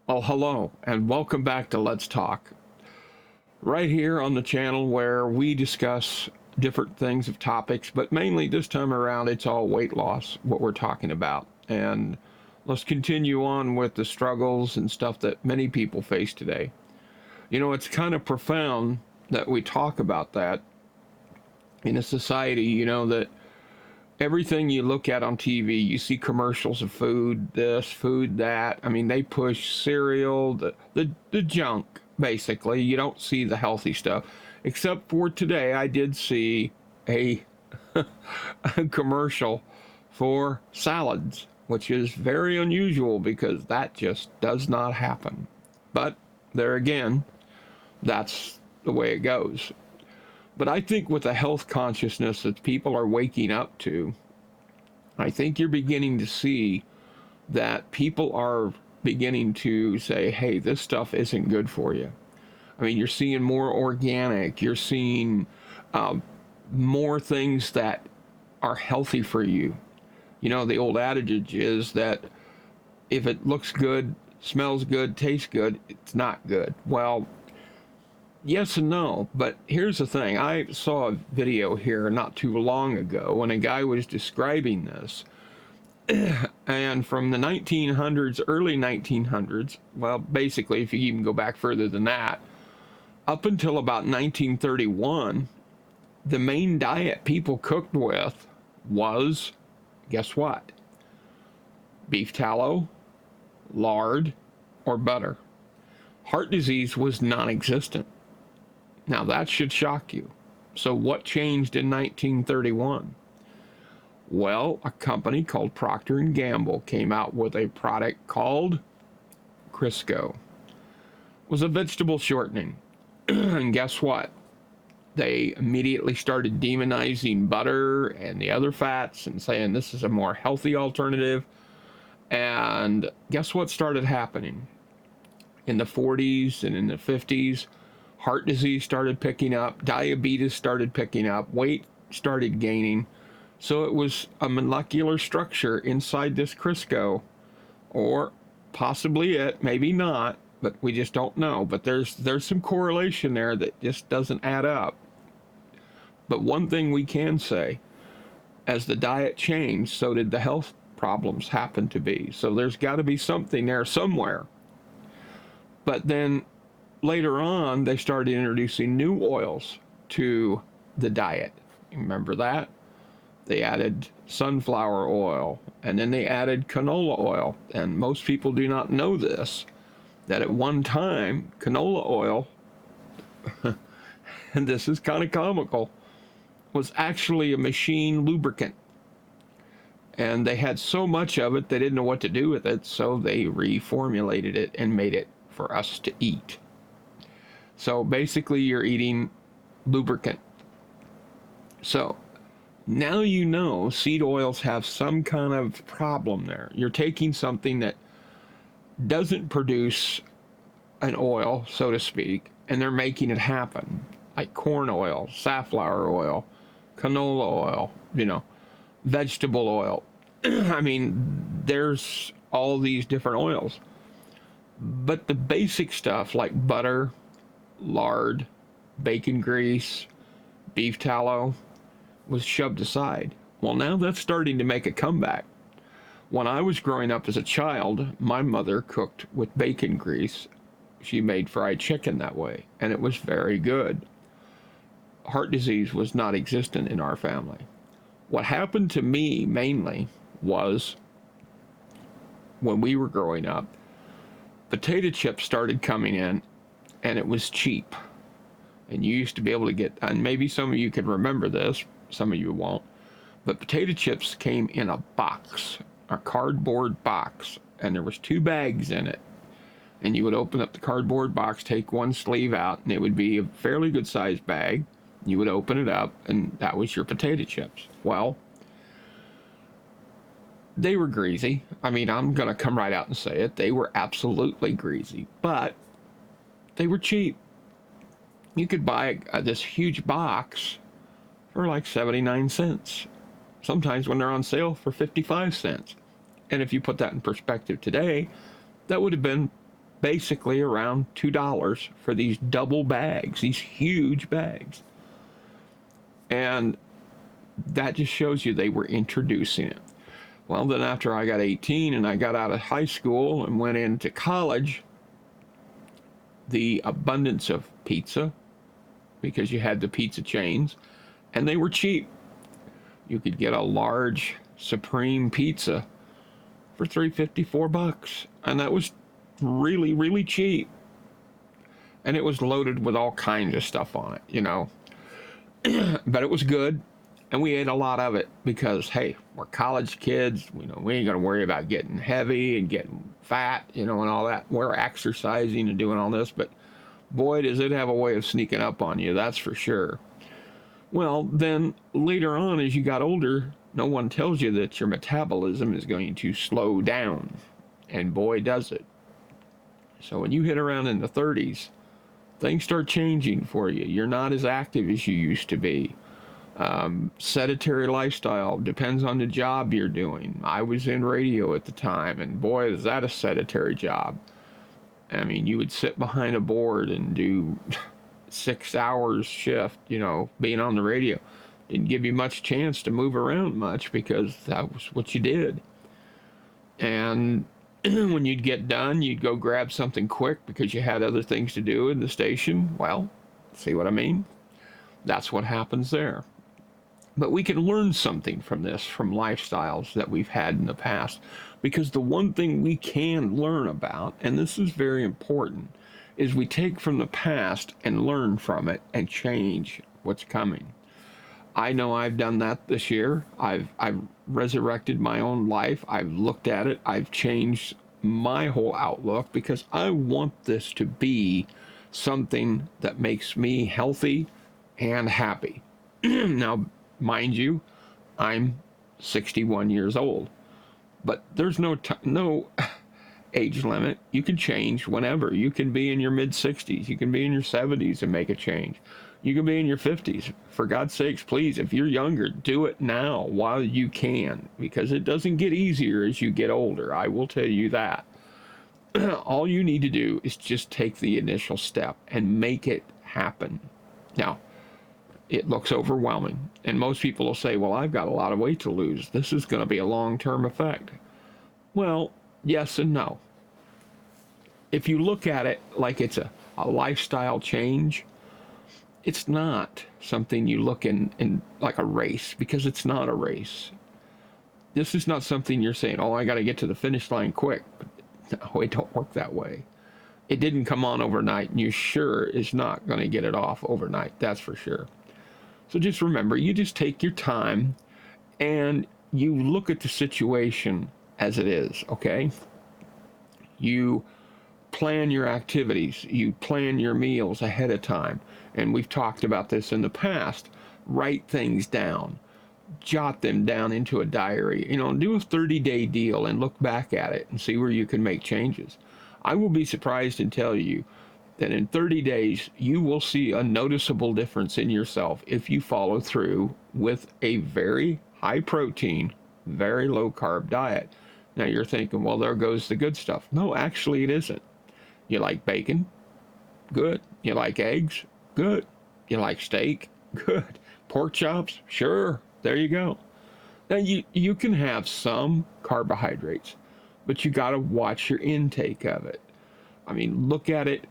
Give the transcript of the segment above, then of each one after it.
Well, hello, and welcome back to Let's Talk. Right here on the channel where we discuss different things of topics, but mainly this time around it's all weight loss, what we're talking about. And let's continue on with the struggles and stuff that many people face today. You know, it's kind of profound that we talk about that in a society, that everything you look at on TV, you see commercials of food, this, food, that. I mean, they push cereal, the junk, basically. You don't see the healthy stuff. Except for today, I did see a, a commercial for salads, which is very unusual because that just does not happen. But there again, that's the way it goes. But I think with the health consciousness that people are waking up to, I think you're beginning to see that people are beginning to say, hey, this stuff isn't good for you. I mean, you're seeing more organic, you're seeing more things that are healthy for you. You know, the old adage is that if it looks good, smells good, tastes good, it's not good. Well, yes and no, but here's the thing. I saw a video here not too long ago when a guy was describing this. And from the 1900s, early 1900s, well, basically, if you even go back further than that, up until about 1931, the main diet people cooked with was, guess what? Beef tallow, lard, or butter. Heart disease was non-existent. Now that should shock you. So what changed in 1931? Well, a company called Procter & Gamble came out with a product called Crisco. It was a vegetable shortening. And guess what? They immediately started demonizing butter and the other fats and saying this is a more healthy alternative. And guess what started happening? In the 40s and in the 50s, heart disease started picking up, diabetes started picking up, weight started gaining. So it was a molecular structure inside this Crisco, or possibly it, maybe not, but we just don't know. But there's some correlation there that just doesn't add up. But one thing we can say, as the diet changed, so did the health problems happen to be. So there's got to be something there somewhere. But then later on, they started introducing new oils to the diet. Remember that? They added sunflower oil, and then they added canola oil. And most people do not know this, that at one time, canola oil, and this is kind of comical, was actually a machine lubricant. And they had so much of it, they didn't know what to do with it, so they reformulated it and made it for us to eat. So basically, you're eating lubricant. So now you know seed oils have some kind of problem there. You're taking something that doesn't produce an oil, so to speak, and they're making it happen. Like corn oil, safflower oil, canola oil, vegetable oil. I mean, there's all these different oils. But the basic stuff like butter, lard, bacon grease, beef tallow was shoved aside. Well, now that's starting to make a comeback. When I was growing up as a child, my mother cooked with bacon grease. She made fried chicken that way, and it was very good. Heart disease was not existent in our family. What happened to me mainly was when we were growing up, potato chips started coming in, and it was cheap. And you used to be able to get, and maybe some of you can remember this, some of you won't, but potato chips came in a box, a cardboard box, and there was 2 bags in it. And you would open up the cardboard box, take one sleeve out, and it would be a fairly good sized bag. You would open it up, and that was your potato chips. Well, they were greasy. I mean, I'm going to come right out and say it. They were absolutely greasy, but they were cheap. You could buy this huge box for like 79 cents. Sometimes when they're on sale for 55 cents. And if you put that in perspective today, that would have been basically around $2 for these double bags, these huge bags. And that just shows you they were introducing it. Well, then after I got 18 and I got out of high school and went into college, the abundance of pizza, because you had the pizza chains, and they were cheap. You could get a large Supreme pizza for $3.50, $4, and that was really, really cheap. And it was loaded with all kinds of stuff on it, you know. But it was good, and we ate a lot of it because, hey, we're college kids. You know, we ain't gonna worry about getting heavy and getting fat, you know, and all that. We're exercising and doing all this, but boy, does it have a way of sneaking up on you, that's for sure. Well, then later on, as you got older, no one tells you that your metabolism is going to slow down, and boy, does it. So when you hit around in the 30s, things start changing for you. You're not as active as you used to be. Sedentary lifestyle depends on the job you're doing. I was in radio at the time, and boy, is that a sedentary job. I mean, you would sit behind a board and do 6 hours shift, you know, being on the radio. Didn't give you much chance to move around much because that was what you did. And when you'd get done, you'd go grab something quick because you had other things to do in the station. Well, see what I mean? That's what happens there. But we can learn something from this, from lifestyles that we've had in the past. Because the one thing we can learn about, and this is very important, is we take from the past and learn from it and change what's coming. I know I've done that this year. I've resurrected my own life. I've looked at it. I've changed my whole outlook because I want this to be something that makes me healthy and happy. Now, mind you, I'm 61 years old, but there's no age limit. You can change whenever. You can be in your mid 60s. You can be in your 70s and make a change. You can be in your 50s. For God's sakes, please, if you're younger, do it now while you can, because it doesn't get easier as you get older. I will tell you that. All you need to do is just take the initial step and make it happen. Now, it looks overwhelming, and most people will say, well, I've got a lot of weight to lose. This is going to be a long-term effect. Well, yes and no. If you look at it like it's a lifestyle change, it's not something you look in like a race, because it's not a race. This is not something you're saying, oh, I got to get to the finish line quick. No, it don't work that way. It didn't come on overnight, and you sure is not going to get it off overnight. That's for sure. So just remember, you just take your time and you look at the situation as it is, okay? You plan your activities, you plan your meals ahead of time. And we've talked about this in the past. Write things down, jot them down into a diary. You know, do a 30-day deal and look back at it and see where you can make changes. I will be surprised and tell you that in 30 days, you will see a noticeable difference in yourself if you follow through with a very high protein, very low carb diet. Now you're thinking, well, there goes the good stuff. No, actually it isn't. You like bacon? Good. You like eggs? Good. You like steak? Good. Pork chops? Sure. There you go. Now you can have some carbohydrates, but you got to watch your intake of it. I mean, look at it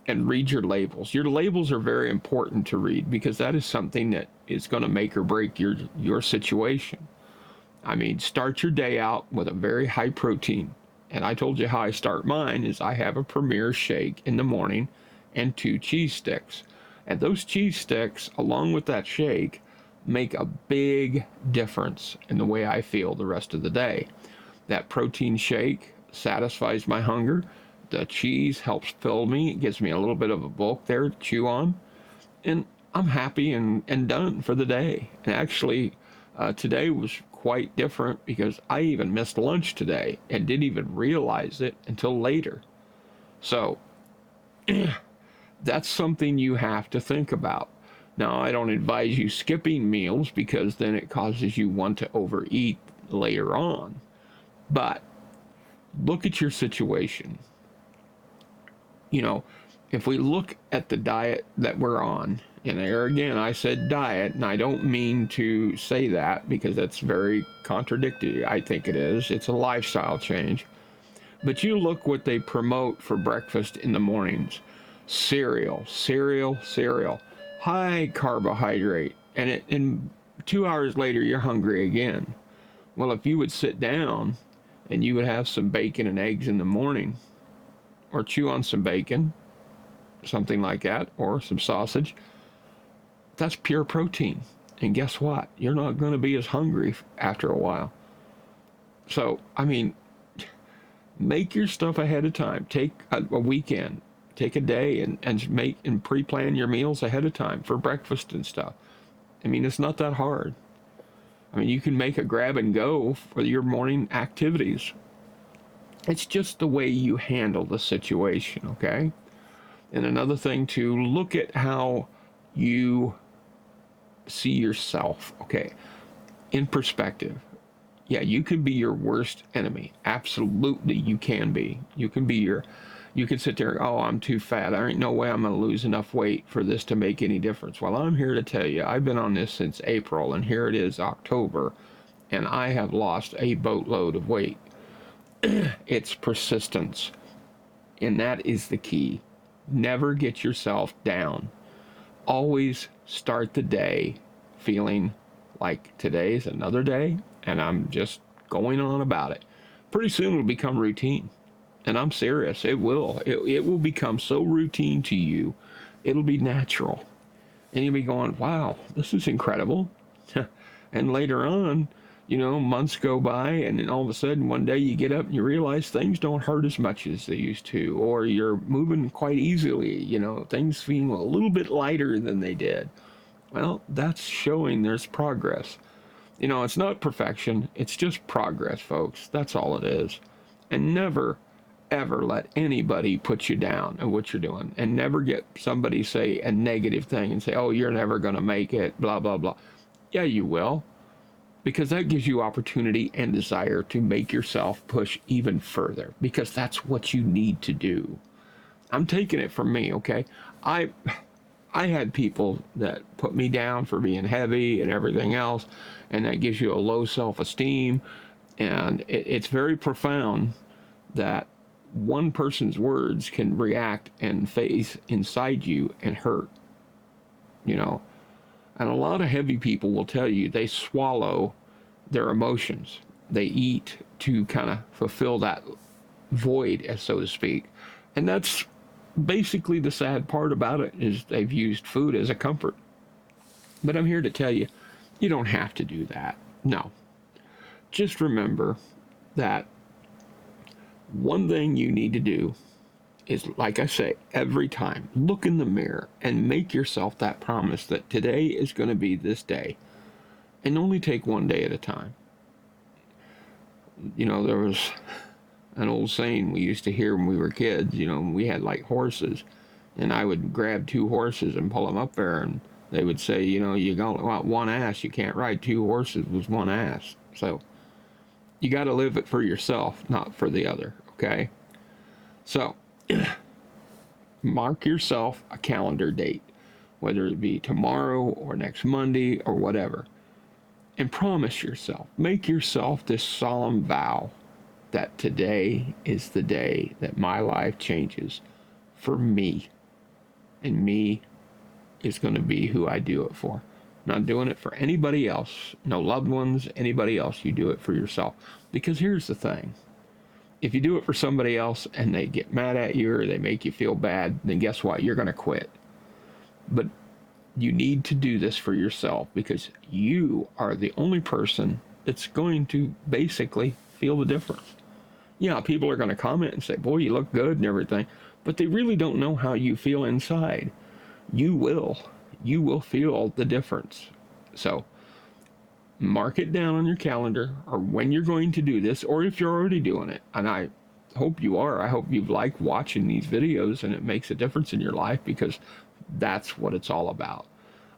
and read your labels. Your labels are very important to read because that is something that is going to make or break your situation. I mean, start your day out with a very high protein. And I told you how I start mine is I have a Premier shake in the morning and 2 cheese sticks. And those cheese sticks, along with that shake, make a big difference in the way I feel the rest of the day. That protein shake satisfies my hunger. The cheese helps fill me. It gives me a little bit of a bulk there to chew on. And I'm happy and done for the day. And actually, today was quite different because I even missed lunch today and didn't even realize it until later. So that's something you have to think about. Now, I don't advise you skipping meals because then it causes you want to overeat later on. But look at your situation. You know, if we look at the diet that we're on, and there again, I said diet, and I don't mean to say that because that's very contradictory. I think it is. It's a lifestyle change. But you look what they promote for breakfast in the mornings: cereal, cereal, cereal, high carbohydrate. And 2 hours later, you're hungry again. Well, if you would sit down and you would have some bacon and eggs in the morning, or chew on some bacon, something like that, or some sausage, that's pure protein. And guess what? You're not going to be as hungry after a while. So, I mean, make your stuff ahead of time. Take a weekend, take a day, and make and pre-plan your meals ahead of time for breakfast and stuff. I mean, it's not that hard. I mean, you can make a grab and go for your morning activities. It's just the way you handle the situation, okay? And another thing, to look at how you see yourself, okay, in perspective. Yeah, you can be your worst enemy. Absolutely, you can be. You can sit there, oh, I'm too fat. There ain't no way I'm going to lose enough weight for this to make any difference. Well, I'm here to tell you, I've been on this since April, and here it is October, and I have lost a boatload of weight. It's persistence, and that is the key. Never get yourself down. Always start the day feeling like today's another day, and I'm just going on about it. Pretty soon it'll become routine. And I'm serious. It will. It will become so routine to you, it'll be natural. And you'll be going, wow, this is incredible. And later on, months go by, and then all of a sudden one day you get up and you realize things don't hurt as much as they used to, or you're moving quite easily, things feel a little bit lighter than they did. Well, that's showing there's progress. It's not perfection, it's just progress, folks. That's all it is. And never, ever let anybody put you down at what you're doing. And never get somebody say a negative thing and say, oh, you're never going to make it, blah, blah, blah. Yeah, you will. Because that gives you opportunity and desire to make yourself push even further. Because that's what you need to do. I'm taking it from me, okay? I had people that put me down for being heavy and everything else, and that gives you a low self-esteem, and it's very profound that one person's words can react and phase inside you and hurt, and a lot of heavy people will tell you they swallow their emotions. They eat to kind of fulfill that void, as so to speak, and that's basically the sad part about it, is they've used food as a comfort. But I'm here to tell you, you don't have to do that. No. Just remember that one thing you need to do is, like I say, every time, look in the mirror and make yourself that promise that today is going to be this day, and only take one day at a time. There was an old saying we used to hear when we were kids. We had like horses, and I would grab two horses and pull them up there, and they would say, you got one ass, you can't ride two horses with one ass. So you got to live it for yourself, not for the other, okay? So mark yourself a calendar date, whether it be tomorrow or next Monday or whatever, and promise yourself, make yourself this solemn vow that today is the day that my life changes for me. And me is going to be who I do it for. Not doing it for anybody else, no loved ones, anybody else. You do it for yourself. Because here's the thing. If you do it for somebody else and they get mad at you or they make you feel bad, then guess what? You're going to quit. But you need to do this for yourself, because you are the only person that's going to basically feel the difference. Yeah, people are going to comment and say, boy, you look good and everything, but they really don't know how you feel inside. You will feel the difference. So mark it down on your calendar, or when you're going to do this, or if you're already doing it. And I hope you are. I hope you like watching these videos and it makes a difference in your life, because that's what it's all about.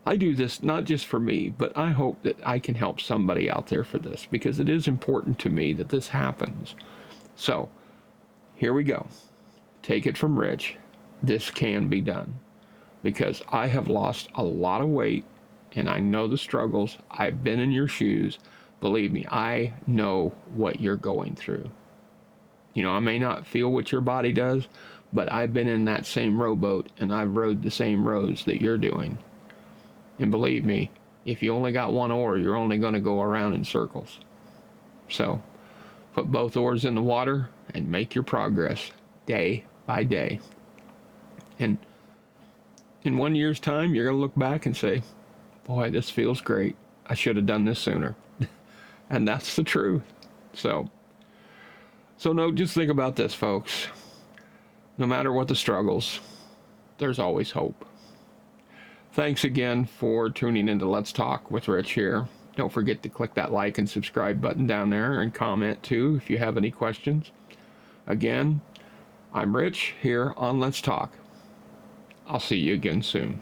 I do this not just for me, but I hope that I can help somebody out there for this, because it is important to me that this happens. So here we go. Take it from Rich. this can be done, because I have lost a lot of weight and I know the struggles. I've been in your shoes. Believe me, I know what you're going through. You know, I may not feel what your body does, but I've been in that same rowboat and I've rode the same roads that you're doing. And believe me, if you only got one oar, you're only going to go around in circles. So put both oars in the water and make your progress day by day. And in 1 year's time, you're going to look back and say, boy, this feels great. I should have done this sooner. And that's the truth. So no, just think about this, folks. No matter what the struggles, there's always hope. Thanks again for tuning into Let's Talk with Rich here. Don't forget to click that like and subscribe button down there and comment too if you have any questions. Again, I'm Rich here on Let's Talk. I'll see you again soon.